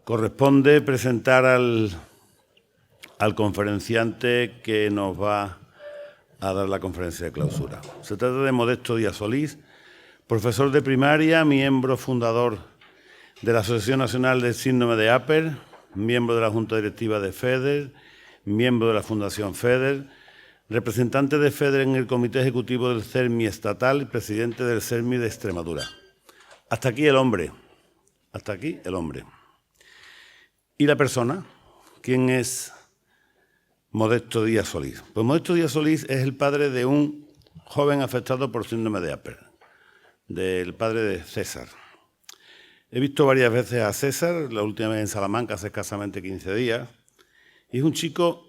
Corresponde presentar al conferenciante que nos va a dar la conferencia de clausura. Se trata de Modesto Díaz Solís, profesor de primaria, miembro fundador de la Asociación Nacional del Síndrome de Apert, miembro de la Junta Directiva de FEDER, miembro de la Fundación FEDER, representante de FEDER en el Comité Ejecutivo del CERMI estatal y presidente del CERMI de Extremadura. Hasta aquí el hombre. Hasta aquí el hombre. ¿Y la persona? ¿Quién es Modesto Díaz Solís? Pues Modesto Díaz Solís es el padre de un joven afectado por síndrome de Apert, del padre de César. He visto varias veces a César, la última vez en Salamanca, hace escasamente 15 días, y es un chico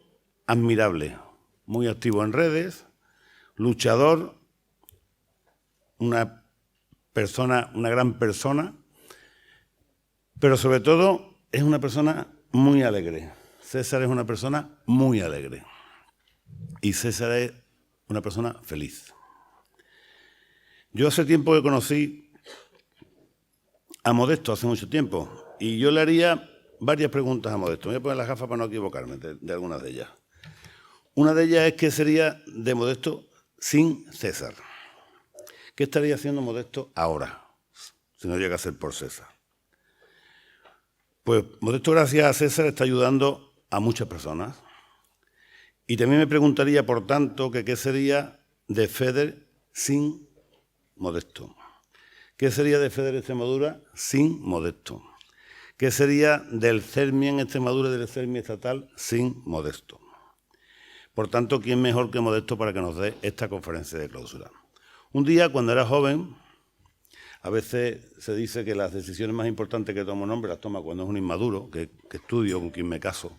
admirable, muy activo en redes, luchador, una gran persona, pero sobre todo es una persona muy alegre. César es una persona muy alegre y César es una persona feliz. Yo hace tiempo que conocí a Modesto, hace mucho tiempo, y yo le haría varias preguntas a Modesto. Me voy a poner las gafas para no equivocarme de algunas de ellas. Una de ellas es qué sería de Modesto sin César. ¿Qué estaría haciendo Modesto ahora, si no llega a ser por César? Pues Modesto, gracias a César, está ayudando a muchas personas. Y también me preguntaría, por tanto, que qué sería de FEDER sin Modesto. ¿Qué sería de FEDER Extremadura sin Modesto? ¿Qué sería del CERMI en Extremadura y del CERMI estatal sin Modesto? Por tanto, ¿quién mejor que Modesto para que nos dé esta conferencia de clausura? Un día, cuando era joven, a veces se dice que las decisiones más importantes que toma un hombre las toma cuando es un inmaduro, que estudio, con quien me caso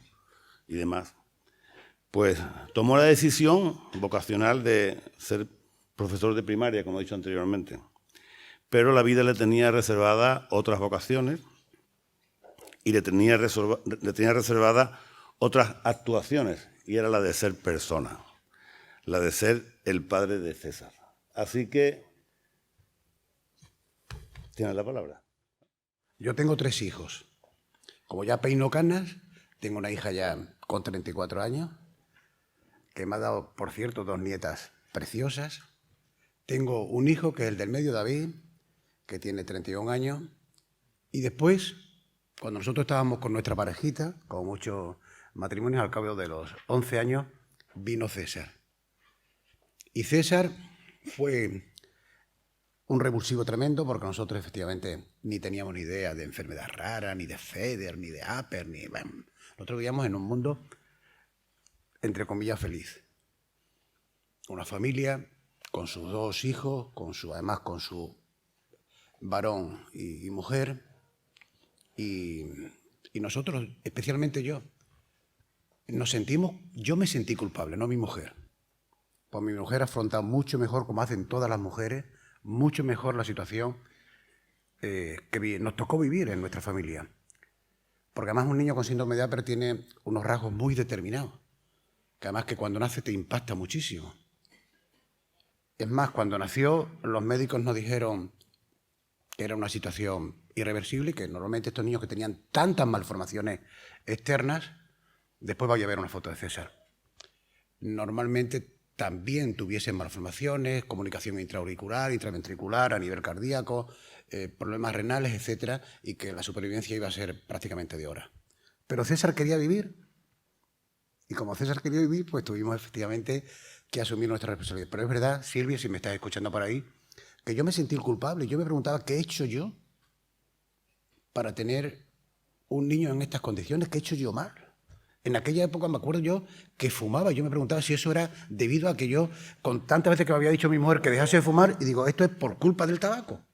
y demás. Pues tomó la decisión vocacional de ser profesor de primaria, como he dicho anteriormente. Pero la vida le tenía reservadas otras vocaciones y le tenía reservadas otras actuaciones, y era la de ser persona, la de ser el padre de César. Así que, ¿tienes la palabra? Yo tengo 3 hijos. Como ya peino canas, tengo una hija ya con 34 años, que me ha dado, por cierto, 2 nietas preciosas. Tengo un hijo, que es el del medio, David, que tiene 31 años. Y después, cuando nosotros estábamos con nuestra parejita, con muchos matrimonios, al cabo de los 11 años, vino César. Y César fue un revulsivo tremendo, porque nosotros efectivamente ni teníamos ni idea de enfermedad rara, ni de FEDER, ni de Apert, ni... Bueno, nosotros vivíamos en un mundo, entre comillas, feliz. Una familia con sus 2 hijos, además con su varón y mujer, y nosotros, especialmente yo me sentí culpable, no mi mujer. Pues mi mujer ha afrontado mucho mejor, como hacen todas las mujeres, mucho mejor la situación que nos tocó vivir en nuestra familia. Porque además un niño con síndrome de Apert tiene unos rasgos muy determinados, que además que cuando nace te impacta muchísimo. Es más, cuando nació, los médicos nos dijeron que era una situación irreversible y que normalmente estos niños que tenían tantas malformaciones externas, después vaya a ver una foto de César, normalmente también tuviesen malformaciones, comunicación intraauricular, intraventricular, a nivel cardíaco, problemas renales, etcétera, y que la supervivencia iba a ser prácticamente de horas. Pero César quería vivir, y como César quería vivir, pues tuvimos efectivamente que asumir nuestra responsabilidad. Pero es verdad, Silvia, si me estás escuchando por ahí, que yo me sentí culpable. Yo me preguntaba, ¿qué he hecho yo para tener un niño en estas condiciones? ¿Qué he hecho yo mal? En aquella época me acuerdo yo que fumaba. Yo me preguntaba si eso era debido a que yo, con tantas veces que me había dicho mi mujer que dejase de fumar, y digo, esto es por culpa del tabaco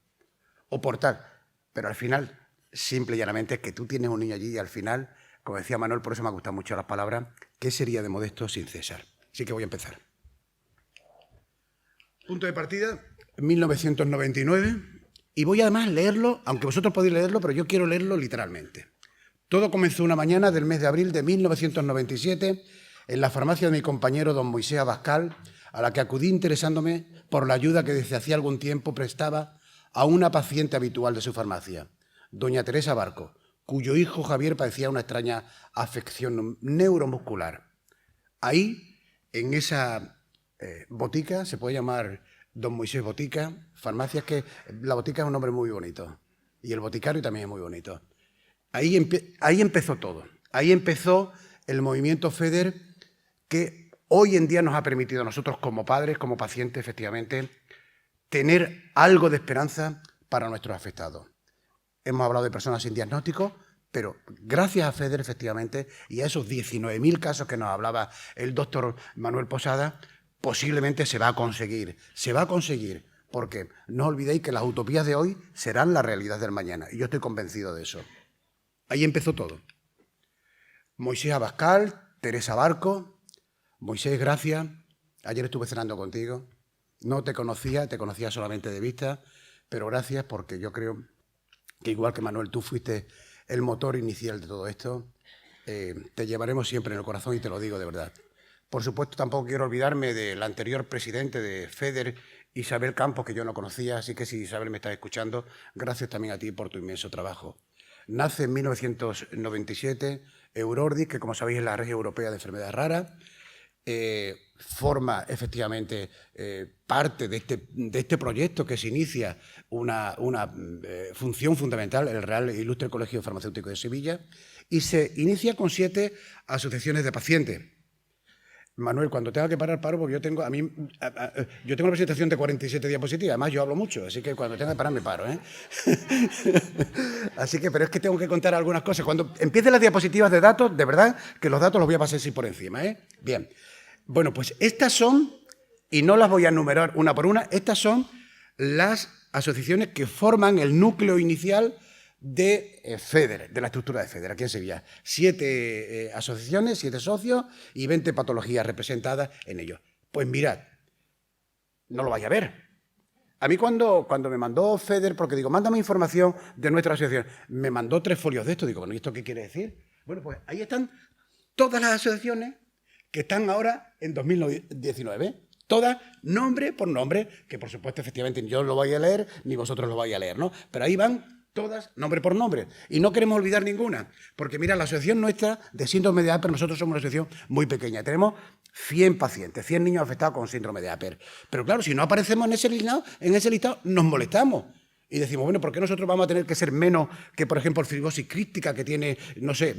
o por tal. Pero al final, simple y llanamente, es que tú tienes un niño allí y al final, como decía Manuel, por eso me han gustado mucho las palabras, ¿qué sería de Modesto sin César? Así que voy a empezar. Punto de partida, 1999, y voy además a leerlo, aunque vosotros podéis leerlo, pero yo quiero leerlo literalmente. Todo comenzó una mañana del mes de abril de 1997 en la farmacia de mi compañero don Moisés Abascal, a la que acudí interesándome por la ayuda que desde hacía algún tiempo prestaba a una paciente habitual de su farmacia, doña Teresa Barco, cuyo hijo Javier padecía una extraña afección neuromuscular. Ahí, en esa botica, se puede llamar Don Moisés Botica, farmacia, es que la botica es un nombre muy bonito y el boticario también es muy bonito. Ahí empezó todo, ahí empezó el movimiento FEDER que hoy en día nos ha permitido a nosotros como padres, como pacientes, efectivamente, tener algo de esperanza para nuestros afectados. Hemos hablado de personas sin diagnóstico, pero gracias a FEDER, efectivamente, y a esos 19.000 casos que nos hablaba el doctor Manuel Posada, posiblemente se va a conseguir, porque no olvidéis que las utopías de hoy serán la realidad del mañana, y yo estoy convencido de eso. Ahí empezó todo. Moisés Abascal, Teresa Barco, Moisés, gracias. Ayer estuve cenando contigo. No te conocía solamente de vista, pero gracias porque yo creo que igual que Manuel, tú fuiste el motor inicial de todo esto. Te llevaremos siempre en el corazón y te lo digo de verdad. Por supuesto, tampoco quiero olvidarme del anterior presidente de FEDER, Isabel Campos, que yo no conocía, así que si Isabel me estás escuchando, gracias también a ti por tu inmenso trabajo. Nace en 1997 Eurordis, que como sabéis es la Red Europea de Enfermedades Raras. Forma efectivamente parte de este proyecto que se inicia una función fundamental, el Real e Ilustre Colegio Farmacéutico de Sevilla, y se inicia con 7 asociaciones de pacientes. Manuel, cuando tenga que parar, paro, porque yo tengo una presentación de 47 diapositivas, además yo hablo mucho, así que cuando tenga que parar me paro, ¿eh? Así que, pero es que tengo que contar algunas cosas. Cuando empiecen las diapositivas de datos, de verdad que los datos los voy a pasar así por encima, ¿eh? Bien. Bueno, pues estas son, y no las voy a enumerar una por una, estas son las asociaciones que forman el núcleo inicial de FEDER, de la estructura de FEDER, aquí en Sevilla. 7 asociaciones, 7 socios y 20 patologías representadas en ellos. Pues mirad, no lo vais a ver. A mí cuando me mandó FEDER, porque digo, mándame información de nuestra asociación, me mandó 3 folios de esto. Digo, bueno, ¿y esto qué quiere decir? Bueno, pues ahí están todas las asociaciones que están ahora en 2019. Todas, nombre por nombre, que por supuesto, efectivamente, ni yo lo voy a leer, ni vosotros lo vais a leer, ¿no? Pero ahí van todas, nombre por nombre. Y no queremos olvidar ninguna, porque mira, la asociación nuestra de síndrome de Asperger, nosotros somos una asociación muy pequeña. Tenemos 100 pacientes, 100 niños afectados con síndrome de Asperger. Pero claro, si no aparecemos en ese listado, nos molestamos. Y decimos, bueno, ¿por qué nosotros vamos a tener que ser menos que, por ejemplo, el fibrosis crística, que tiene, no sé,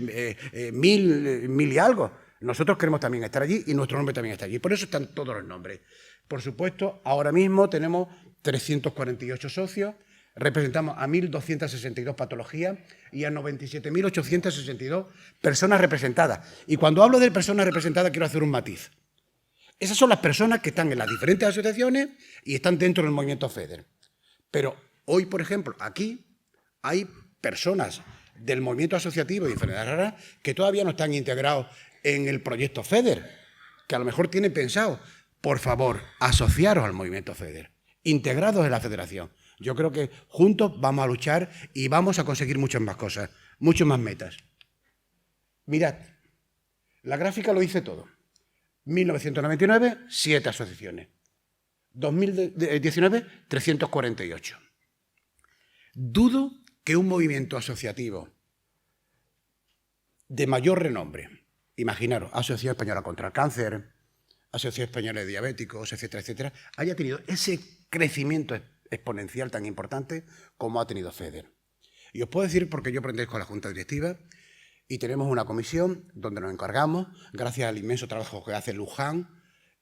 1000 y algo? Nosotros queremos también estar allí y nuestro nombre también está allí. Por eso están todos los nombres. Por supuesto, ahora mismo tenemos 348 socios, representamos a 1.262 patologías y a 97.862 personas representadas. Y cuando hablo de personas representadas quiero hacer un matiz. Esas son las personas que están en las diferentes asociaciones y están dentro del movimiento FEDER. Pero hoy, por ejemplo, aquí hay personas del movimiento asociativo de enfermedades raras que todavía no están integrados en el proyecto FEDER, que a lo mejor tienen pensado, por favor, asociaros al movimiento FEDER, integrados en la federación. Yo creo que juntos vamos a luchar y vamos a conseguir muchas más cosas, muchas más metas. Mirad, la gráfica lo dice todo. 1999, 7 asociaciones. 2019, 348. Dudo que un movimiento asociativo de mayor renombre, imaginaros, Asociación Española contra el Cáncer, Asociación Española de Diabéticos, etcétera, etcétera, haya tenido ese crecimiento exponencial tan importante como ha tenido FEDER. Y os puedo decir porque yo pertenezco con la Junta Directiva y tenemos una comisión donde nos encargamos, gracias al inmenso trabajo que hace Luján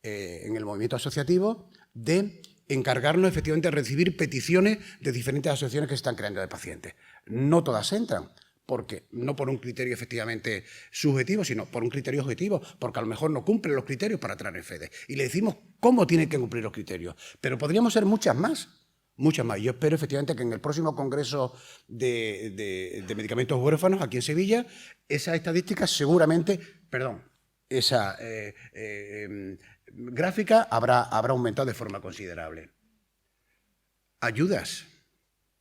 en el movimiento asociativo, de encargarnos efectivamente de recibir peticiones de diferentes asociaciones que se están creando de pacientes. No todas entran, porque no por un criterio efectivamente subjetivo, sino por un criterio objetivo, porque a lo mejor no cumplen los criterios para traer el FEDER. Y le decimos cómo tienen que cumplir los criterios. Pero podríamos ser muchas más. Muchas más. Yo espero efectivamente que en el próximo Congreso de Medicamentos Huérfanos, aquí en Sevilla, esa estadística seguramente, esa gráfica habrá aumentado de forma considerable. Ayudas.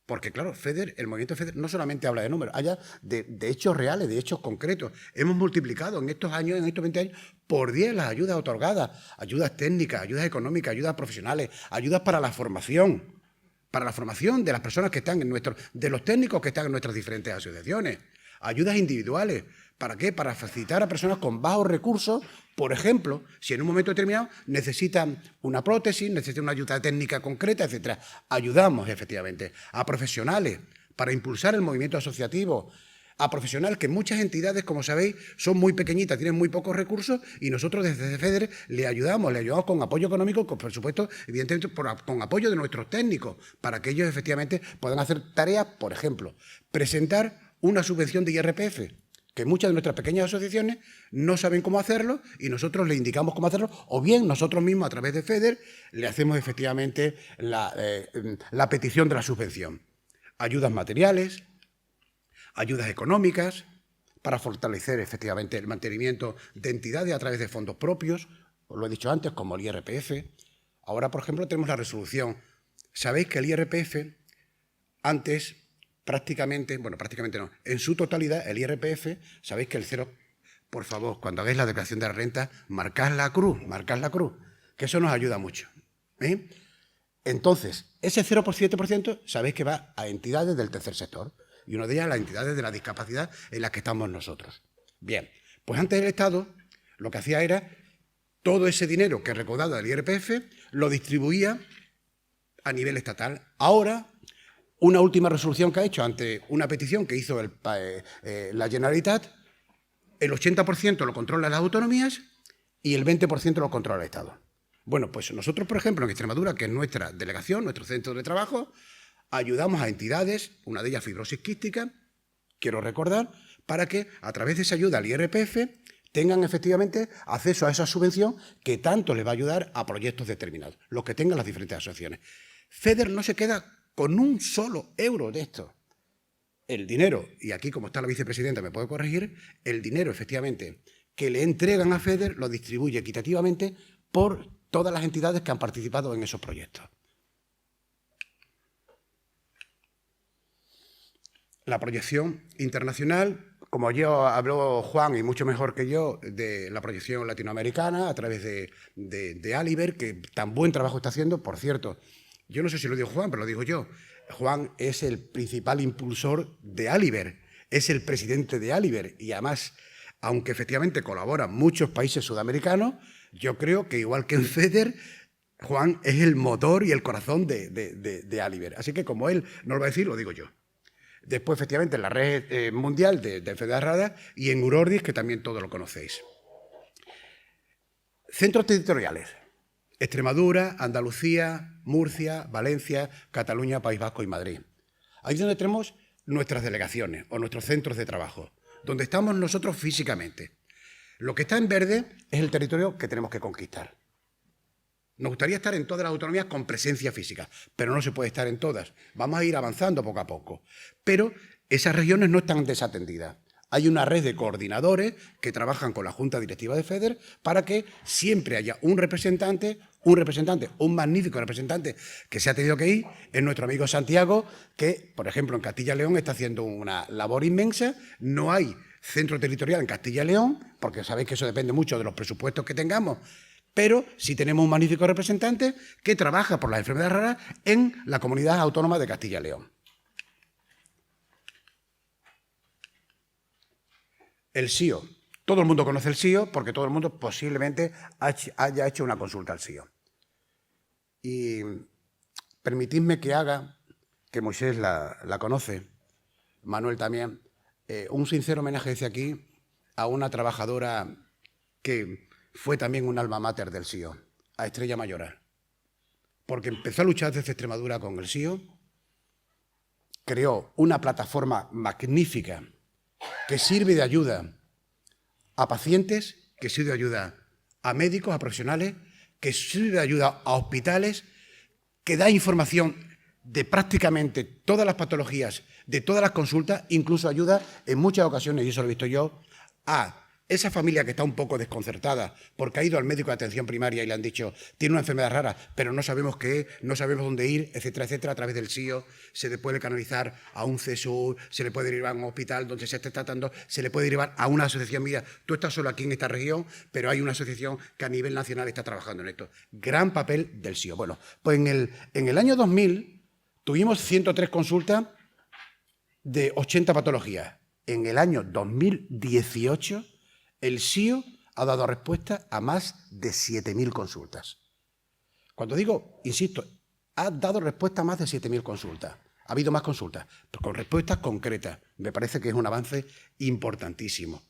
Porque, claro, FEDER, el movimiento FEDER no solamente habla de números, habla de hechos reales, de hechos concretos. Hemos multiplicado en estos años, en estos 20 años, por 10 las ayudas otorgadas, ayudas técnicas, ayudas económicas, ayudas profesionales, ayudas para la formación de las personas que están de los técnicos que están en nuestras diferentes asociaciones. ayudas individuales. ¿Para qué? Para facilitar a personas con bajos recursos, por ejemplo, si en un momento determinado necesitan una prótesis, necesitan una ayuda técnica concreta, etc. Ayudamos, efectivamente, a profesionales para impulsar el movimiento asociativo, a profesionales que muchas entidades, como sabéis, son muy pequeñitas, tienen muy pocos recursos y nosotros desde FEDER le ayudamos con apoyo económico, con, por supuesto, evidentemente con apoyo de nuestros técnicos, para que ellos efectivamente puedan hacer tareas, por ejemplo, presentar una subvención de IRPF, que muchas de nuestras pequeñas asociaciones no saben cómo hacerlo y nosotros les indicamos cómo hacerlo, o bien nosotros mismos a través de FEDER le hacemos efectivamente la petición de la subvención. Ayudas materiales, ayudas económicas para fortalecer efectivamente el mantenimiento de entidades a través de fondos propios, os lo he dicho antes, como el IRPF. Ahora, por ejemplo, tenemos la resolución. Sabéis que el IRPF antes prácticamente no, en su totalidad el IRPF, sabéis que el cero, por favor, cuando hagáis la declaración de la renta, marcad la cruz, que eso nos ayuda mucho. Entonces, ese 0,7% sabéis que va a entidades del tercer sector, y una de ellas las entidades de la discapacidad en las que estamos nosotros. Bien, pues antes el Estado lo que hacía era todo ese dinero que recaudaba del IRPF lo distribuía a nivel estatal. Ahora, una última resolución que ha hecho ante una petición que hizo la Generalitat, el 80% lo controlan las autonomías y el 20% lo controla el Estado. Bueno, pues nosotros, por ejemplo, en Extremadura, que es nuestra delegación, nuestro centro de trabajo, ayudamos a entidades, una de ellas fibrosis quística, quiero recordar, para que a través de esa ayuda al IRPF tengan efectivamente acceso a esa subvención que tanto les va a ayudar a proyectos determinados, los que tengan las diferentes asociaciones. FEDER no se queda con un solo euro de esto. El dinero, y aquí como está la vicepresidenta me puede corregir, el dinero efectivamente que le entregan a FEDER lo distribuye equitativamente por todas las entidades que han participado en esos proyectos. La proyección internacional, como yo habló Juan y mucho mejor que yo, de la proyección latinoamericana a través de Aliber, que tan buen trabajo está haciendo, por cierto. Yo no sé si lo dijo Juan, pero lo digo yo. Juan es el principal impulsor de Aliber, es el presidente de Aliber y además, aunque efectivamente colaboran muchos países sudamericanos, yo creo que igual que en FEDER, Juan es el motor y el corazón de Aliber. Así que como él no lo va a decir, lo digo yo. Después, efectivamente, en la red mundial de enfermedades raras y en Urordis, que también todos lo conocéis. Centros territoriales. Extremadura, Andalucía, Murcia, Valencia, Cataluña, País Vasco y Madrid. Ahí es donde tenemos nuestras delegaciones o nuestros centros de trabajo, donde estamos nosotros físicamente. Lo que está en verde es el territorio que tenemos que conquistar. Nos gustaría estar en todas las autonomías con presencia física, pero no se puede estar en todas. Vamos a ir avanzando poco a poco. Pero esas regiones no están desatendidas. Hay una red de coordinadores que trabajan con la Junta Directiva de FEDER para que siempre haya un magnífico representante que se ha tenido que ir, es nuestro amigo Santiago, que, por ejemplo, en Castilla y León está haciendo una labor inmensa. No hay centro territorial en Castilla y León, porque sabéis que eso depende mucho de los presupuestos que tengamos, pero sí tenemos un magnífico representante que trabaja por las enfermedades raras en la comunidad autónoma de Castilla y León. El SIO. Todo el mundo conoce el SIO porque todo el mundo posiblemente haya hecho una consulta al SIO. Y permitidme que haga, que Moisés la conoce, Manuel también, un sincero homenaje desde aquí a una trabajadora que fue también un alma mater del SIO, a Estrella Mayoral. Porque empezó a luchar desde Extremadura con el SIO, creó una plataforma magnífica que sirve de ayuda a pacientes, que sirve de ayuda a médicos, a profesionales, que sirve de ayuda a hospitales, que da información de prácticamente todas las patologías, de todas las consultas, incluso ayuda en muchas ocasiones, y eso lo he visto yo, a esa familia que está un poco desconcertada porque ha ido al médico de atención primaria y le han dicho tiene una enfermedad rara, pero no sabemos qué es, no sabemos dónde ir, etcétera, etcétera. A través del SIO se le puede canalizar a un CSU, se le puede derivar a un hospital donde se esté tratando, se le puede derivar a una asociación. Mira, tú estás solo aquí en esta región, pero hay una asociación que a nivel nacional está trabajando en esto. Gran papel del SIO. Bueno, pues en el año 2000 tuvimos 103 consultas de 80 patologías. en el año 2018, el SIO ha dado respuesta a más de 7.000 consultas. Cuando digo, insisto, ha dado respuesta a más de 7.000 consultas. Ha habido más consultas, pero con respuestas concretas. Me parece que es un avance importantísimo.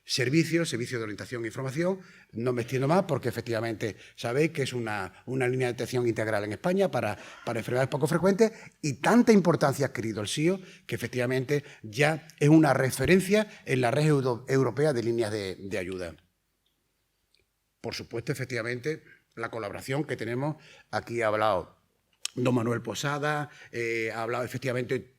Servicio de orientación e información, no me extiendo más porque efectivamente sabéis que es una línea de atención integral en España para enfermedades poco frecuentes y tanta importancia ha adquirido el SIO que efectivamente ya es una referencia en la red europea de líneas de ayuda. Por supuesto, efectivamente, la colaboración que tenemos, aquí ha hablado don Manuel Posada, ha hablado efectivamente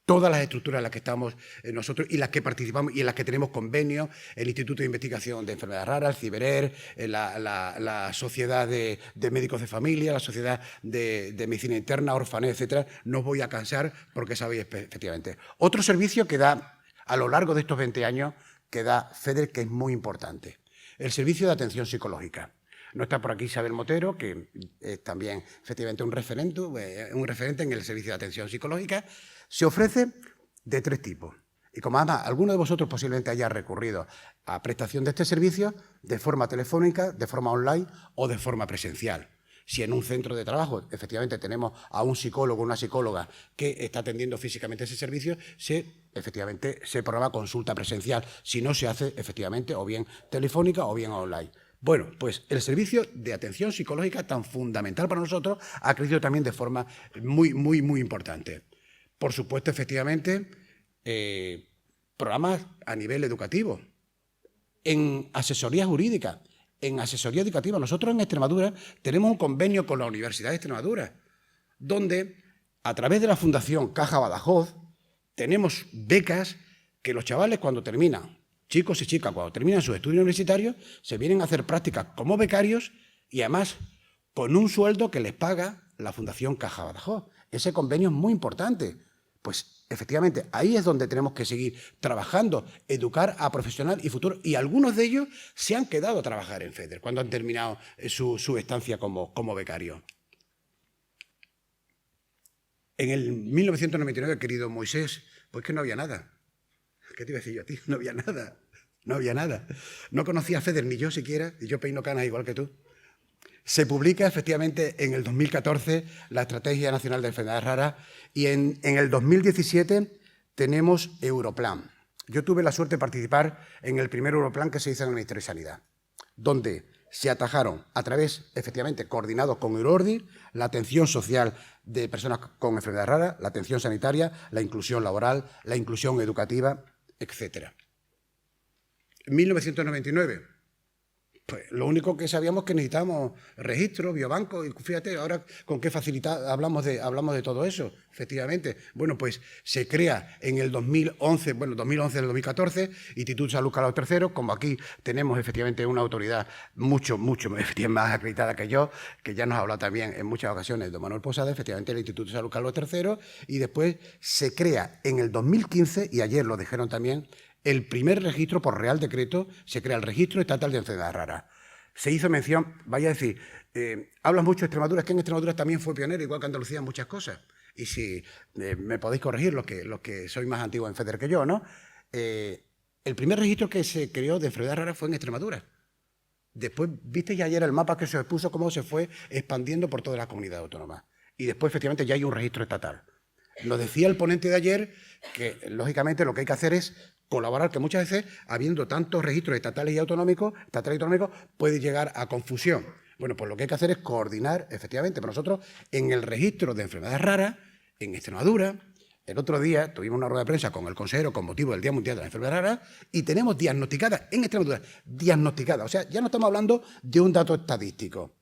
todas las estructuras en las que estamos nosotros y las que participamos y en las que tenemos convenios, el Instituto de Investigación de Enfermedades Raras, el CIBERER, la Sociedad de Médicos de Familia, la Sociedad de Medicina Interna, Orfanet, etcétera. No os voy a cansar porque sabéis efectivamente. Otro servicio que da a lo largo de estos 20 años, que da FEDER, que es muy importante, el servicio de atención psicológica. No está por aquí Isabel Motero, que es también efectivamente un referente en el servicio de atención psicológica. Se ofrece de 3 tipos. Y como además alguno de vosotros posiblemente haya recurrido a prestación de este servicio, de forma telefónica, de forma online o de forma presencial. Si en un centro de trabajo efectivamente tenemos a un psicólogo o una psicóloga que está atendiendo físicamente ese servicio, efectivamente se programa consulta presencial. Si no, se hace efectivamente o bien telefónica o bien online. Bueno, pues el servicio de atención psicológica tan fundamental para nosotros ha crecido también de forma muy importante. Por supuesto, efectivamente, programas a nivel educativo, en asesoría jurídica, en asesoría educativa. Nosotros en Extremadura tenemos un convenio con la Universidad de Extremadura, donde a través de la Fundación Caja Badajoz tenemos becas que los chavales cuando terminan, chicos y chicas, cuando terminan sus estudios universitarios, se vienen a hacer prácticas como becarios y además con un sueldo que les paga la Fundación Caja Badajoz. Ese convenio es muy importante. Pues efectivamente, ahí es donde tenemos que seguir trabajando, educar a profesional y futuro. Y algunos de ellos se han quedado a trabajar en FEDER cuando han terminado su estancia como becario. En el 1999, querido Moisés, pues que no había nada. ¿Qué te iba a decir yo a ti? No había nada. No había nada. No conocía a FEDER ni yo siquiera, y yo peino canas igual que tú. Se publica efectivamente en el 2014 la Estrategia Nacional de Enfermedades Raras y en el 2017 tenemos Europlan. Yo tuve la suerte de participar en el primer Europlan que se hizo en el Ministerio de Sanidad, donde se atajaron a través, efectivamente, coordinados con Eurordi, la atención social de personas con enfermedades raras, la atención sanitaria, la inclusión laboral, la inclusión educativa, etc. En 1999... pues lo único que sabíamos es que necesitábamos registro, biobanco, y fíjate, ahora con qué facilidad hablamos de todo eso, efectivamente. Bueno, pues se crea en el 2011, bueno, 2011 del 2014, Instituto de Salud Carlos III, como aquí tenemos efectivamente una autoridad mucho más acreditada que yo, que ya nos ha hablado también en muchas ocasiones don Manuel Posada, efectivamente el Instituto de Salud Carlos III, y después se crea en el 2015, y ayer lo dijeron también, el primer registro por Real Decreto, se crea el Registro Estatal de Enfermedades Raras. Se hizo mención, vaya a decir, hablas mucho de Extremadura, es que en Extremadura también fue pionero, igual que Andalucía en muchas cosas. Y si me podéis corregir, los que sois más antiguos en FEDER que yo, ¿no? El primer registro que se creó de enfermedades raras fue en Extremadura. Después, visteis ayer el mapa que se os puso, cómo se fue expandiendo por toda la comunidad autónoma. Y después, efectivamente, ya hay un registro estatal. Nos decía el ponente de ayer que, lógicamente, lo que hay que hacer es colaborar, que muchas veces, habiendo tantos registros estatales y autonómicos, puede llegar a confusión. Bueno, pues lo que hay que hacer es coordinar, efectivamente. Pero nosotros, en el registro de enfermedades raras, en Extremadura, el otro día tuvimos una rueda de prensa con el consejero con motivo del Día Mundial de las Enfermedades Raras y tenemos diagnosticadas en Extremadura, diagnosticadas. O sea, ya no estamos hablando de un dato estadístico.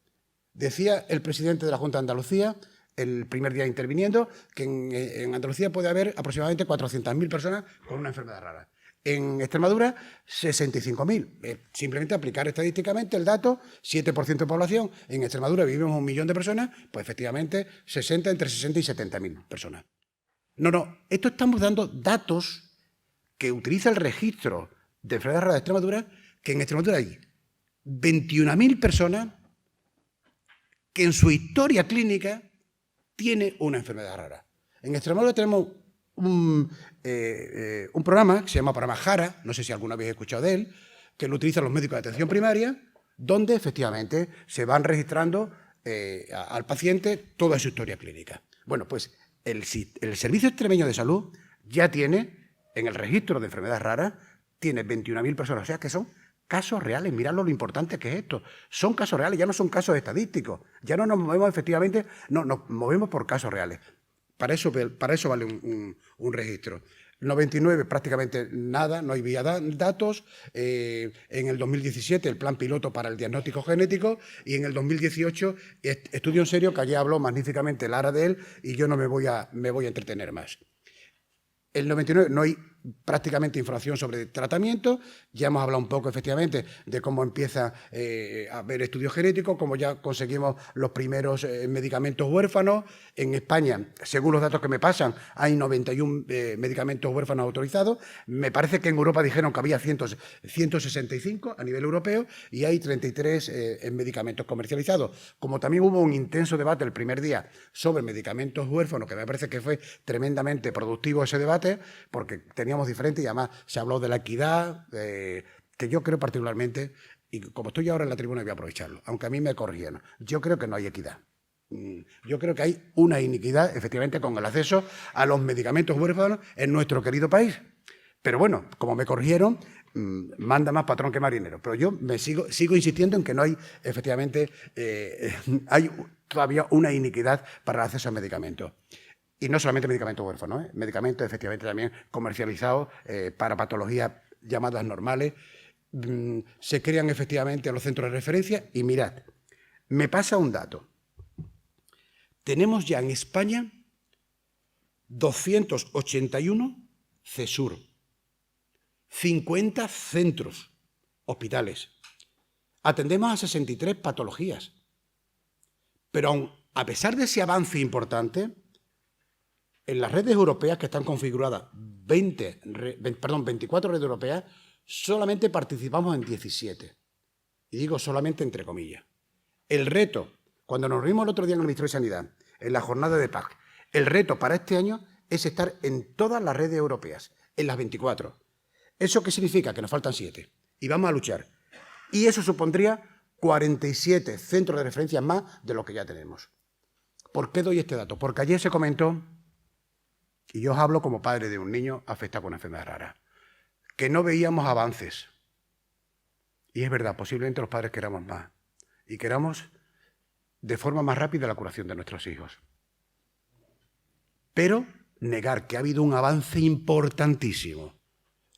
Decía el presidente de la Junta de Andalucía, el primer día interviniendo, que en Andalucía puede haber aproximadamente 400.000 personas con una enfermedad rara. En Extremadura, 65.000. Simplemente aplicar estadísticamente el dato, 7% de población. En Extremadura vivimos 1 millón de personas, pues efectivamente entre 60 y 70.000 personas. No, esto estamos dando datos que utiliza el registro de enfermedades raras de Extremadura, que en Extremadura hay 21.000 personas que en su historia clínica tiene una enfermedad rara. En Extremadura tenemos un programa que se llama programa JARA, no sé si alguna vez habéis escuchado de él, que lo utilizan los médicos de atención primaria, donde efectivamente se van registrando al paciente toda su historia clínica. Bueno, pues el Servicio Extremeño de Salud ya tiene, en el registro de enfermedades raras, tiene 21.000 personas, o sea que son casos reales. Mirad lo importante que es esto. Son casos reales, ya no son casos estadísticos, ya no nos movemos efectivamente, no, nos movemos por casos reales. Para eso vale un registro. 99 prácticamente nada, no había datos. En el 2017 el plan piloto para el diagnóstico genético y en el 2018 estudio en serio, que allí habló magníficamente Lara de él y yo no me voy a entretener más. El 99 no hay prácticamente información sobre tratamiento, ya hemos hablado un poco efectivamente de cómo empieza a haber estudios genéticos, cómo ya conseguimos los primeros medicamentos huérfanos. En España, según los datos que me pasan, hay 91 medicamentos huérfanos autorizados. Me parece que en Europa dijeron que había 165 a nivel europeo y hay 33 medicamentos comercializados. Como también hubo un intenso debate el primer día sobre medicamentos huérfanos, que me parece que fue tremendamente productivo ese debate, porque teníamos diferentes y además se habló de la equidad, que yo creo particularmente, y como estoy ahora en la tribuna voy a aprovecharlo, aunque a mí me corrigieron, yo creo que no hay equidad. Yo creo que hay una iniquidad, efectivamente, con el acceso a los medicamentos huérfanos en nuestro querido país. Pero bueno, como me corrigieron, manda más patrón que marinero. Pero yo sigo insistiendo en que no hay, efectivamente, hay todavía una iniquidad para el acceso a medicamentos. Y no solamente medicamentos huérfanos, medicamentos efectivamente también comercializados para patologías llamadas normales. Se crean efectivamente los centros de referencia y mirad, me pasa un dato. Tenemos ya en España 281 CESUR, 50 centros, hospitales. Atendemos a 63 patologías. Pero aun a pesar de ese avance importante, en las redes europeas que están configuradas, 24 redes europeas, solamente participamos en 17. Y digo solamente entre comillas. El reto, cuando nos reunimos el otro día en el Ministerio de Sanidad, en la jornada de PAC, el reto para este año es estar en todas las redes europeas, en las 24. ¿Eso qué significa? Que nos faltan 7. Y vamos a luchar. Y eso supondría 47 centros de referencia más de lo que ya tenemos. ¿Por qué doy este dato? Porque ayer se comentó, y yo os hablo como padre de un niño afectado con una enfermedad rara, que no veíamos avances. Y es verdad, posiblemente los padres queramos más. Y queramos de forma más rápida la curación de nuestros hijos. Pero negar que ha habido un avance importantísimo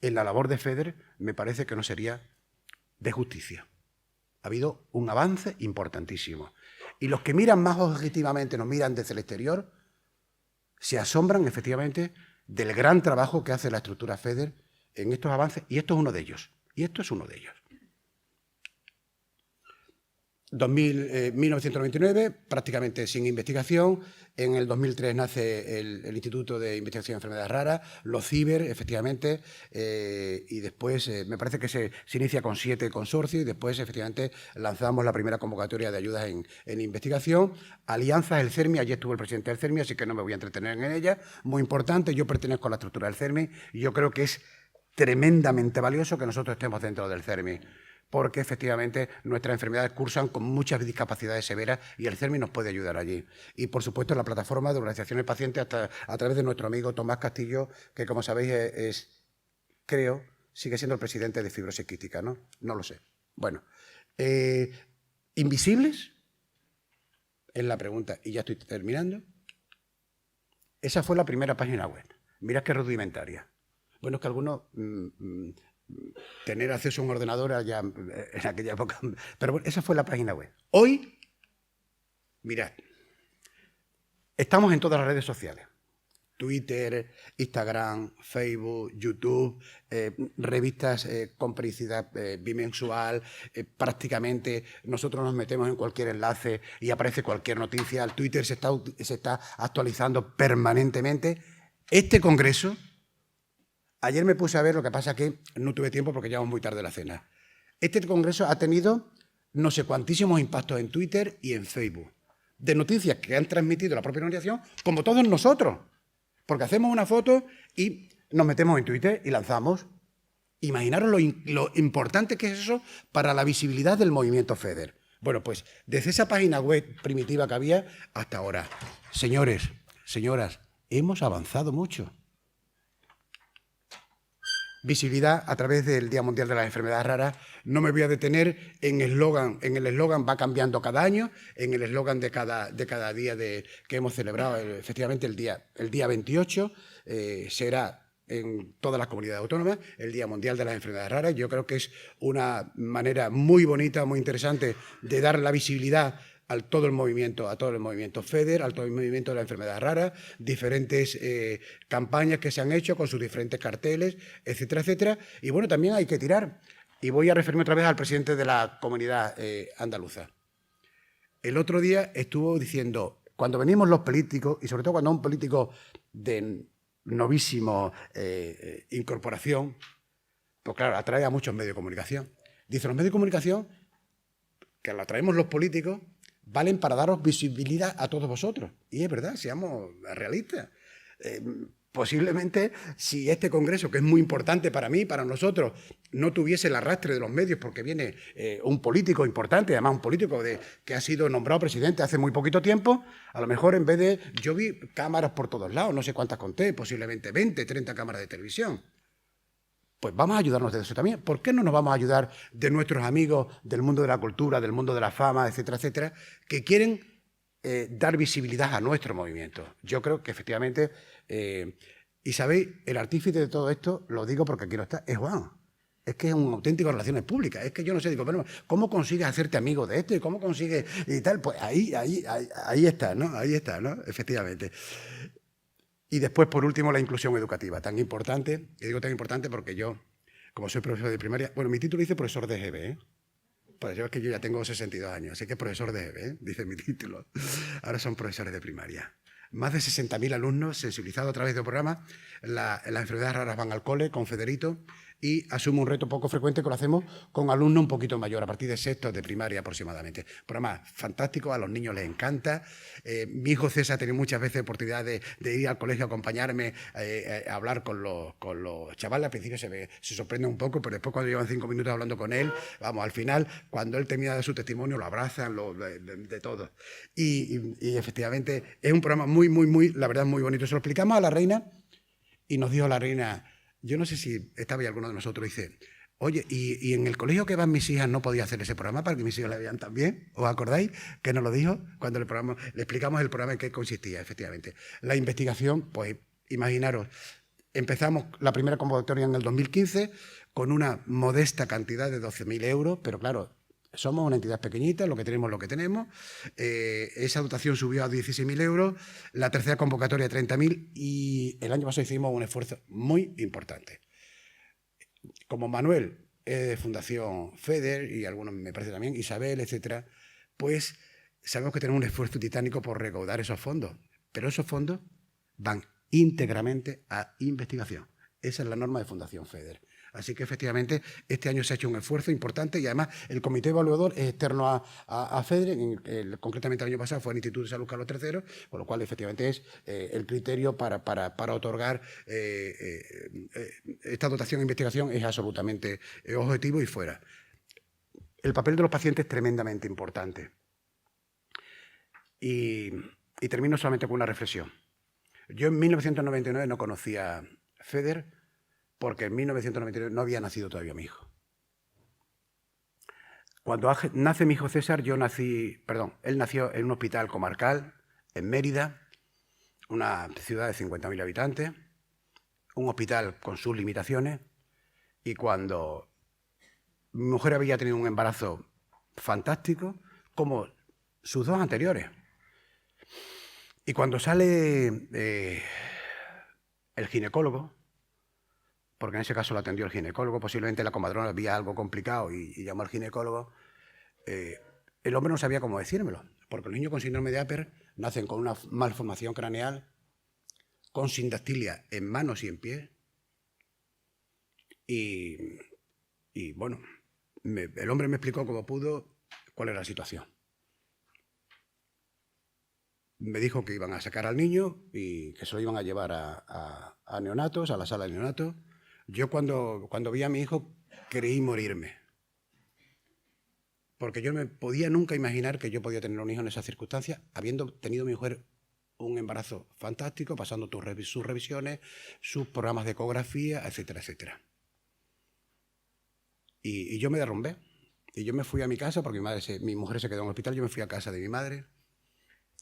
en la labor de FEDER me parece que no sería de justicia. Ha habido un avance importantísimo. Y los que miran más objetivamente, nos miran desde el exterior, se asombran efectivamente del gran trabajo que hace la estructura FEDER en estos avances, y esto es uno de ellos. 1999, prácticamente sin investigación. En el 2003 nace el Instituto de Investigación de Enfermedades Raras, los CIBER, efectivamente, y después me parece que se inicia con 7 consorcios y después, efectivamente, lanzamos la primera convocatoria de ayudas en investigación. Alianzas, el CERMI, ayer estuvo el presidente del CERMI, así que no me voy a entretener en ella. Muy importante, yo pertenezco a la estructura del CERMI y yo creo que es tremendamente valioso que nosotros estemos dentro del CERMI, porque efectivamente nuestras enfermedades cursan con muchas discapacidades severas y el CERMI nos puede ayudar allí. Y, por supuesto, la plataforma de organizaciones de pacientes a través de nuestro amigo Tomás Castillo, que, como sabéis, creo, sigue siendo el presidente de Fibrosis Quística, ¿no? No lo sé. Bueno, ¿invisibles? Es la pregunta, y ya estoy terminando. Esa fue la primera página web. Mirad qué rudimentaria. Bueno, es que algunos... tener acceso a un ordenador ya en aquella época. Pero bueno, esa fue la página web. Hoy, mirad, estamos en todas las redes sociales. Twitter, Instagram, Facebook, YouTube, revistas con periodicidad bimensual. Prácticamente nosotros nos metemos en cualquier enlace y aparece cualquier noticia. El Twitter se está actualizando permanentemente. Este congreso... Ayer me puse a ver, lo que pasa que no tuve tiempo porque llegamos muy tarde a la cena. Este congreso ha tenido no sé cuantísimos impactos en Twitter y en Facebook, de noticias que han transmitido la propia organización, como todos nosotros. Porque hacemos una foto y nos metemos en Twitter y lanzamos. Imaginaros lo importante que es eso para la visibilidad del movimiento FEDER. Bueno, pues desde esa página web primitiva que había hasta ahora. Señores, señoras, hemos avanzado mucho. Visibilidad a través del Día Mundial de las Enfermedades Raras. No me voy a detener en el eslogan va cambiando cada año, en el eslogan de cada día que hemos celebrado, efectivamente el día 28, será en todas las comunidades autónomas el Día Mundial de las Enfermedades Raras. Yo creo que es una manera muy bonita, muy interesante de dar la visibilidad a todo el movimiento FEDER, a todo el movimiento de las enfermedades raras, diferentes campañas que se han hecho con sus diferentes carteles, etcétera, etcétera. Y bueno, también hay que tirar. Y voy a referirme otra vez al presidente de la comunidad andaluza. El otro día estuvo diciendo, cuando venimos los políticos, y sobre todo cuando un político de novísimo incorporación, pues claro, atrae a muchos medios de comunicación. Dice, los medios de comunicación, que lo traemos los políticos, valen para daros visibilidad a todos vosotros. Y es verdad, seamos realistas. Posiblemente, si este congreso, que es muy importante para mí, para nosotros, no tuviese el arrastre de los medios, porque viene un político importante, además un político que ha sido nombrado presidente hace muy poquito tiempo, a lo mejor en vez de... Yo vi cámaras por todos lados, no sé cuántas conté, posiblemente 20, 30 cámaras de televisión. Pues vamos a ayudarnos de eso también. ¿Por qué no nos vamos a ayudar de nuestros amigos del mundo de la cultura, del mundo de la fama, etcétera, etcétera, que quieren dar visibilidad a nuestro movimiento? Yo creo que efectivamente, y sabéis, el artífice de todo esto, lo digo porque aquí no está, es Juan. Es que es un auténtico relaciones públicas. Es que yo no sé, digo, pero ¿cómo consigues hacerte amigo de esto? ¿Y cómo consigues y tal? Pues ahí está, ¿no? Ahí está, ¿no? Efectivamente. Y después, por último, la inclusión educativa, tan importante, y digo tan importante porque yo, como soy profesor de primaria, bueno, mi título dice profesor de GB, ¿eh? Pues yo es que yo ya tengo 62 años, así que profesor de GB, ¿eh? Dice mi título. Ahora son profesores de primaria. Más de 60.000 alumnos sensibilizados a través del programa. Las enfermedades raras van al cole con Federito y asumo un reto poco frecuente que lo hacemos con alumnos un poquito mayor, a partir de sexto de primaria aproximadamente. Programa fantástico, a los niños les encanta. Mi hijo César ha tenido muchas veces oportunidad de ir al colegio a acompañarme, a hablar con los chavales. Al principio se sorprende un poco, pero después cuando llevan 5 minutos hablando con él, vamos, al final, cuando él termina de su testimonio, lo abrazan, de todo. Y efectivamente es un programa muy, la verdad, muy bonito. Se lo explicamos a la reina y nos dijo la reina... Yo no sé si estaba ahí alguno de nosotros, dice, oye, ¿y en el colegio que van mis hijas no podía hacer ese programa para que mis hijos la vean también? ¿Os acordáis que nos lo dijo cuando le explicamos el programa en qué consistía, efectivamente? La investigación, pues imaginaros, empezamos la primera convocatoria en el 2015 con una modesta cantidad de 12.000 euros, pero claro, somos una entidad pequeñita, lo que tenemos. Esa dotación subió a 16.000 euros, la tercera convocatoria a 30.000 y el año pasado hicimos un esfuerzo muy importante. Como Manuel es de Fundación FEDER y algunos me parece también, Isabel, etcétera, pues sabemos que tenemos un esfuerzo titánico por recaudar esos fondos, pero esos fondos van íntegramente a investigación. Esa es la norma de Fundación FEDER. Así que, efectivamente, este año se ha hecho un esfuerzo importante y, además, el comité evaluador es externo a FEDER. Concretamente, el año pasado fue el Instituto de Salud Carlos III, con lo cual, efectivamente, es el criterio para otorgar esta dotación de investigación es absolutamente objetivo y fuera. El papel de los pacientes es tremendamente importante. Y termino solamente con una reflexión. Yo en 1999 no conocía FEDER, porque en 1999 no había nacido todavía mi hijo. Cuando nace mi hijo César, él nació en un hospital comarcal, en Mérida, una ciudad de 50.000 habitantes, un hospital con sus limitaciones, y cuando mi mujer había tenido un embarazo fantástico, como sus dos anteriores. Y cuando sale el ginecólogo, porque en ese caso lo atendió el ginecólogo, posiblemente la comadrona había algo complicado y llamó al ginecólogo, el hombre no sabía cómo decírmelo, porque los niños con síndrome de Apert nacen con una malformación craneal, con sindactilia en manos y en pies, y bueno, el hombre me explicó como pudo cuál era la situación. me dijo que iban a sacar al niño y que se lo iban a llevar a neonatos, a la sala de neonatos. Yo cuando vi a mi hijo creí morirme. Porque yo no me podía nunca imaginar que yo podía tener un hijo en esas circunstancias, habiendo tenido mi mujer un embarazo fantástico, pasando sus revisiones, sus programas de ecografía, etcétera, etcétera. Y yo me derrumbé. Y yo me fui a mi casa, porque mi mujer se quedó en el hospital, yo me fui a casa de mi madre,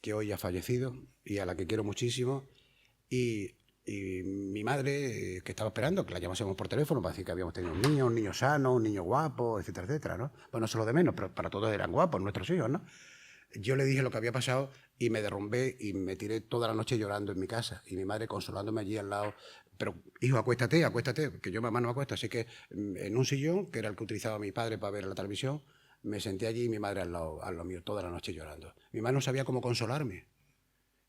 que hoy ha fallecido y a la que quiero muchísimo. Y mi madre, que estaba esperando que la llamásemos por teléfono para decir que habíamos tenido un niño sano, un niño guapo, etcétera, etcétera, ¿no? Bueno, eso es lo de menos, pero para todos eran guapos nuestros hijos, ¿no? Yo le dije lo que había pasado y me derrumbé y me tiré toda la noche llorando en mi casa. Y mi madre consolándome allí al lado. Pero, hijo, acuéstate, acuéstate, que yo mamá no me acuesto. Así que en un sillón, que era el que utilizaba mi padre para ver la televisión, me senté allí y mi madre al lado mío, toda la noche llorando. Mi madre no sabía cómo consolarme.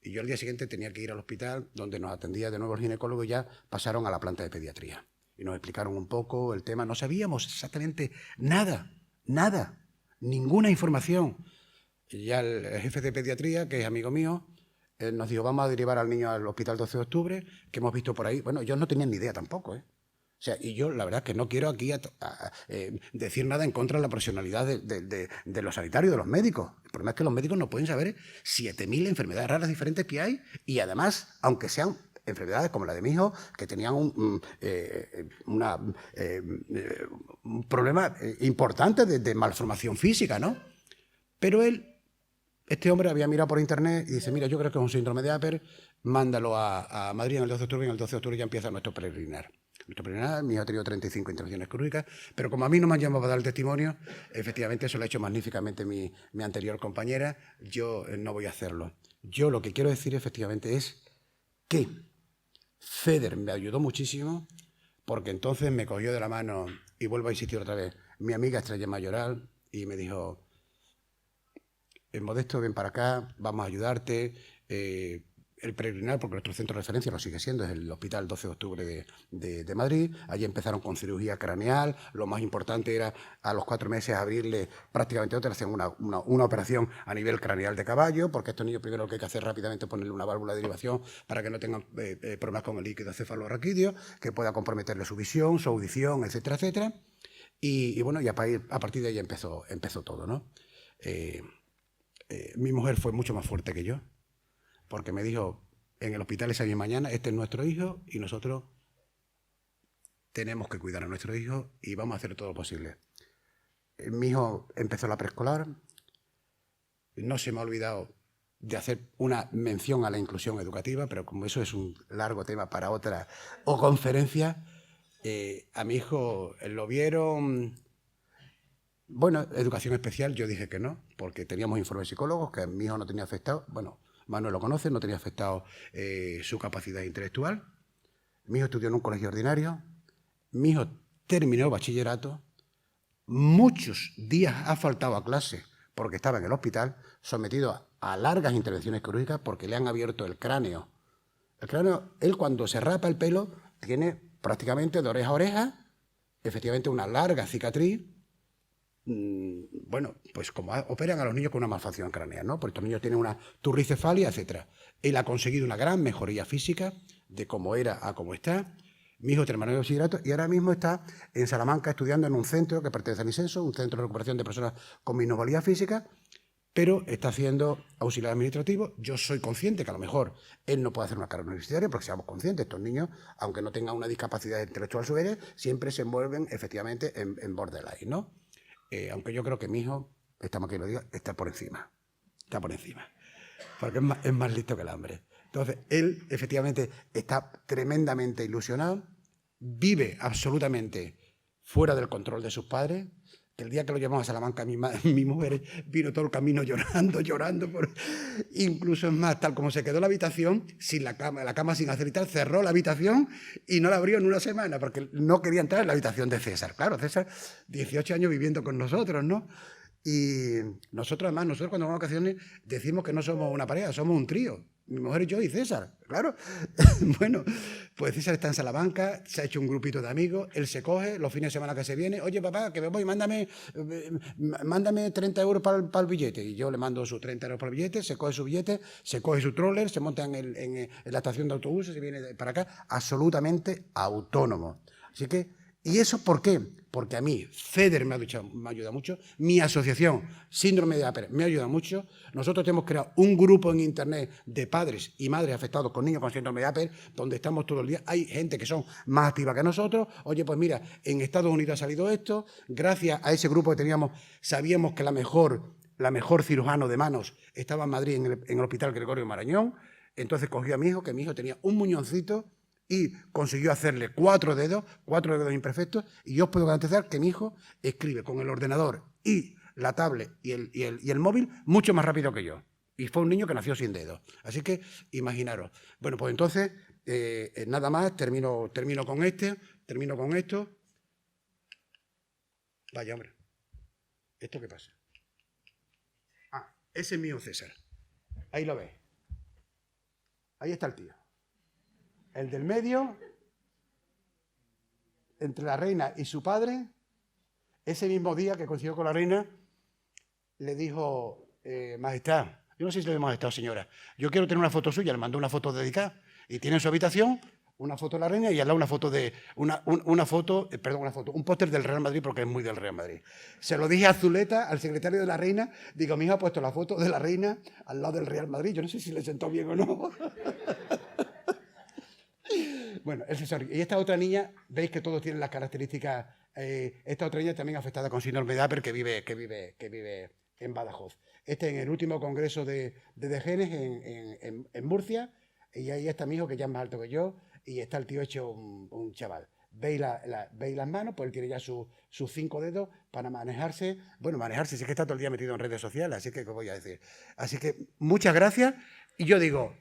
Y yo al día siguiente tenía que ir al hospital, donde nos atendía de nuevo el ginecólogo, y ya pasaron a la planta de pediatría. Y nos explicaron un poco el tema. No sabíamos exactamente nada, ninguna información. Y ya el jefe de pediatría, que es amigo mío, nos dijo, vamos a derivar al niño al hospital 12 de octubre, que hemos visto por ahí. Bueno, ellos no tenían ni idea tampoco, ¿eh? O sea, y yo la verdad es que no quiero aquí decir nada en contra de la profesionalidad de los sanitarios, de los médicos. El problema es que los médicos no pueden saber 7.000 enfermedades raras diferentes que hay, y además, aunque sean enfermedades como la de mi hijo, que tenían un problema importante de malformación física, ¿no? Pero este hombre había mirado por internet y dice, mira, yo creo que es un síndrome de Apert, mándalo a Madrid en el 12 de octubre, y en el 12 de octubre ya empieza nuestro peregrinar. Mi hijo ha tenido 35 intervenciones quirúrgicas, pero como a mí no me han llamado para dar el testimonio, efectivamente eso lo ha hecho magníficamente mi anterior compañera, yo no voy a hacerlo. Yo lo que quiero decir efectivamente es que FEDER me ayudó muchísimo, porque entonces me cogió de la mano, y vuelvo a insistir otra vez, mi amiga Estrella Mayoral, y me dijo, Modesto, ven para acá, vamos a ayudarte. El peregrinar, porque nuestro centro de referencia lo sigue siendo, es el Hospital 12 de Octubre de Madrid. Allí empezaron con cirugía craneal. Lo más importante era a los 4 meses abrirle prácticamente otra, hacían una operación a nivel craneal de caballo, porque a estos niños primero lo que hay que hacer rápidamente es ponerle una válvula de derivación para que no tengan problemas con el líquido cefalorraquídeo, que pueda comprometerle su visión, su audición, etcétera, etcétera. Y bueno, y a partir de ahí empezó todo, ¿no? Mi mujer fue mucho más fuerte que yo, porque me dijo en el hospital esa misma mañana, este es nuestro hijo y nosotros tenemos que cuidar a nuestro hijo y vamos a hacer todo lo posible. Mi hijo empezó la preescolar, no se me ha olvidado de hacer una mención a la inclusión educativa, pero como eso es un largo tema para otra conferencia, a mi hijo lo vieron. Bueno, educación especial, yo dije que no, porque teníamos informes psicólogos que mi hijo no tenía afectado, bueno, Manuel lo conoce, no tenía afectado su capacidad intelectual. Mi hijo estudió en un colegio ordinario, mi hijo terminó el bachillerato, muchos días ha faltado a clase porque estaba en el hospital, sometido a largas intervenciones quirúrgicas porque le han abierto el cráneo. El cráneo, él cuando se rapa el pelo, tiene prácticamente de oreja a oreja, efectivamente una larga cicatriz. Bueno, pues como operan a los niños con una malformación craneal, ¿no? Porque estos niños tienen una turricefalia, etc. Él ha conseguido una gran mejoría física de cómo era a cómo está. Mi hijo terminó el bachillerato y ahora mismo está en Salamanca estudiando en un centro que pertenece a Nisenso, un centro de recuperación de personas con minusvalía física, pero está haciendo auxiliar administrativo. Yo soy consciente que a lo mejor él no puede hacer una carrera universitaria, porque seamos conscientes, estos niños, aunque no tengan una discapacidad intelectual severa, siempre se envuelven efectivamente en borderline, ¿no? Aunque yo creo que mi hijo, estamos aquí lo digo, está por encima, porque es más listo que el hambre. Entonces, él efectivamente está tremendamente ilusionado, vive absolutamente fuera del control de sus padres, que el día que lo llevamos a Salamanca, mi mujer vino todo el camino llorando, incluso es más, tal como se quedó la habitación, sin la cama sin hacer y tal, cerró la habitación y no la abrió en una semana, porque no quería entrar en la habitación de César. Claro, César, 18 años viviendo con nosotros, ¿no? Y nosotros, además, cuando vamos a vacaciones decimos que no somos una pareja, somos un trío. Mi mujer y yo y César, claro. Bueno, pues César está en Salamanca, se ha hecho un grupito de amigos, él se coge los fines de semana que se viene, oye papá, que me voy, mándame 30 euros para el billete. Y yo le mando sus 30 euros para el billete, se coge su billete, se coge su troller, se monta en la estación de autobuses, se viene para acá, absolutamente autónomo. Así que, ¿y eso por qué? Porque a mí, FEDER me ayuda mucho, mi asociación Síndrome de Asperger me ayuda mucho. Nosotros hemos creado un grupo en internet de padres y madres afectados con niños con síndrome de Asperger, donde estamos todo el día. Hay gente que son más activa que nosotros. Oye, pues mira, en Estados Unidos ha salido esto. Gracias a ese grupo que teníamos, sabíamos que la mejor cirujano de manos estaba en Madrid, en el Hospital Gregorio Marañón. Entonces cogió a mi hijo, que mi hijo tenía un muñoncito, y consiguió hacerle 4 dedos imperfectos, y yo os puedo garantizar que mi hijo escribe con el ordenador y la tablet y el móvil mucho más rápido que yo. Y fue un niño que nació sin dedos. Así que, imaginaros. Bueno, pues entonces, nada más, termino con esto. Vaya, hombre. ¿Esto qué pasa? Ah, ese es mío, César. Ahí lo ves. Ahí está el tío. El del medio, entre la reina y su padre, ese mismo día que coincidió con la reina, le dijo, Majestad, yo no sé si le digo Majestad o señora, yo quiero tener una foto suya, le mandó una foto dedicada, y tiene en su habitación una foto de la reina y al lado un póster del Real Madrid, porque es muy del Real Madrid. Se lo dije a Zuleta, al secretario de la reina, digo, mi hijo ha puesto la foto de la reina al lado del Real Madrid, yo no sé si le sentó bien o no. Bueno, el César. Y esta otra niña, veis que todos tienen las características. Esta otra niña también afectada con síndrome de Asperger que vive en Badajoz. En el último congreso de genes en Murcia, y ahí está mi hijo, que ya es más alto que yo, y está el tío hecho un chaval. ¿Veis las manos? Pues él tiene ya sus 5 dedos para manejarse. Bueno, manejarse, si es que está todo el día metido en redes sociales, así que, ¿qué voy a decir? Así que, muchas gracias. Y yo digo,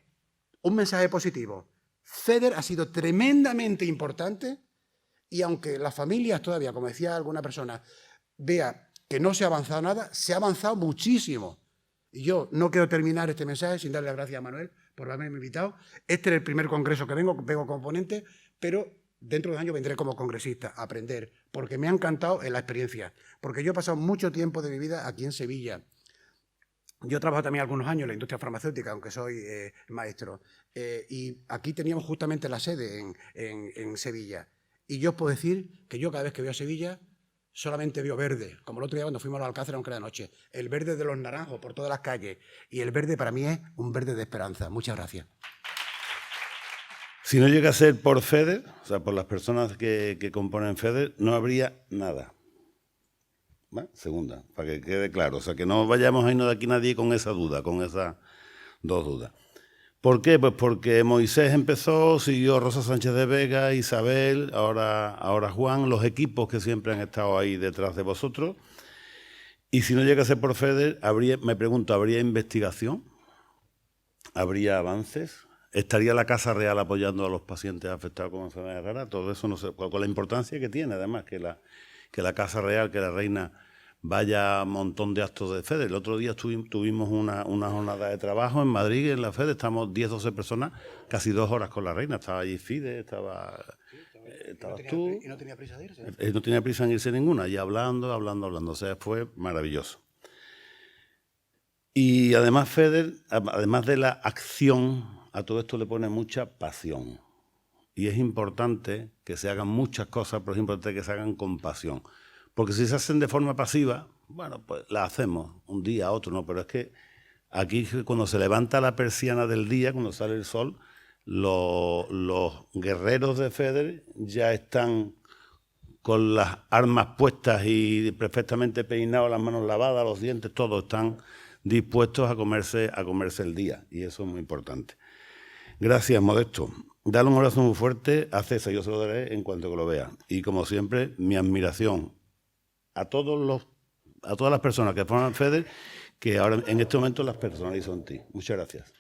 un mensaje positivo. FEDER ha sido tremendamente importante, y aunque las familias todavía, como decía alguna persona, vea que no se ha avanzado nada, se ha avanzado muchísimo. Y yo no quiero terminar este mensaje sin darle las gracias a Manuel por haberme invitado. Este es el primer congreso que vengo como ponente, pero dentro de un año vendré como congresista a aprender, porque me ha encantado la experiencia. Porque yo he pasado mucho tiempo de mi vida aquí en Sevilla. Yo he trabajado también algunos años en la industria farmacéutica, aunque soy maestro. Y aquí teníamos justamente la sede en Sevilla. Y yo os puedo decir que yo cada vez que veo a Sevilla solamente veo verde. Como el otro día cuando fuimos a los Alcázares, aunque era de noche. El verde de los naranjos por todas las calles. Y el verde para mí es un verde de esperanza. Muchas gracias. Si no llega a ser por FEDER, o sea, por las personas que componen FEDER, no habría nada. ¿Va? Segunda, para que quede claro. O sea, que no vayamos a irnos de aquí nadie con esa duda, con esas 2 dudas. ¿Por qué? Pues porque Moisés empezó, siguió Rosa Sánchez de Vega, Isabel, ahora Juan, los equipos que siempre han estado ahí detrás de vosotros. Y si no llega a ser por FEDER, me pregunto, ¿habría investigación? ¿Habría avances? ¿Estaría la Casa Real apoyando a los pacientes afectados con enfermedades raras? Todo eso no sé, con la importancia que tiene, además, que la Casa Real, que la reina vaya a un montón de actos de FEDER. El otro día tuvimos una jornada de trabajo en Madrid, en la FEDER, estamos 10 o 12 personas, casi 2 horas con la reina. Estaba allí Fide, estabas tú. ¿Y no tenía prisa de irse? No tenía prisa en irse ninguna, y hablando. O sea, fue maravilloso. Y además FEDER, además de la acción, a todo esto le pone mucha pasión. Y es importante que se hagan muchas cosas, por ejemplo, que se hagan con pasión. Porque si se hacen de forma pasiva, bueno, pues las hacemos un día, otro, ¿no? Pero es que aquí cuando se levanta la persiana del día, cuando sale el sol, los guerreros de FEDER ya están con las armas puestas y perfectamente peinados, las manos lavadas, los dientes, todos están dispuestos a comerse el día. Y eso es muy importante. Gracias, Modesto. Dale un abrazo muy fuerte a César, yo se lo daré en cuanto que lo vea. Y como siempre, mi admiración a todas las personas que forman FEDER, que ahora en este momento las personalizo en ti. Muchas gracias.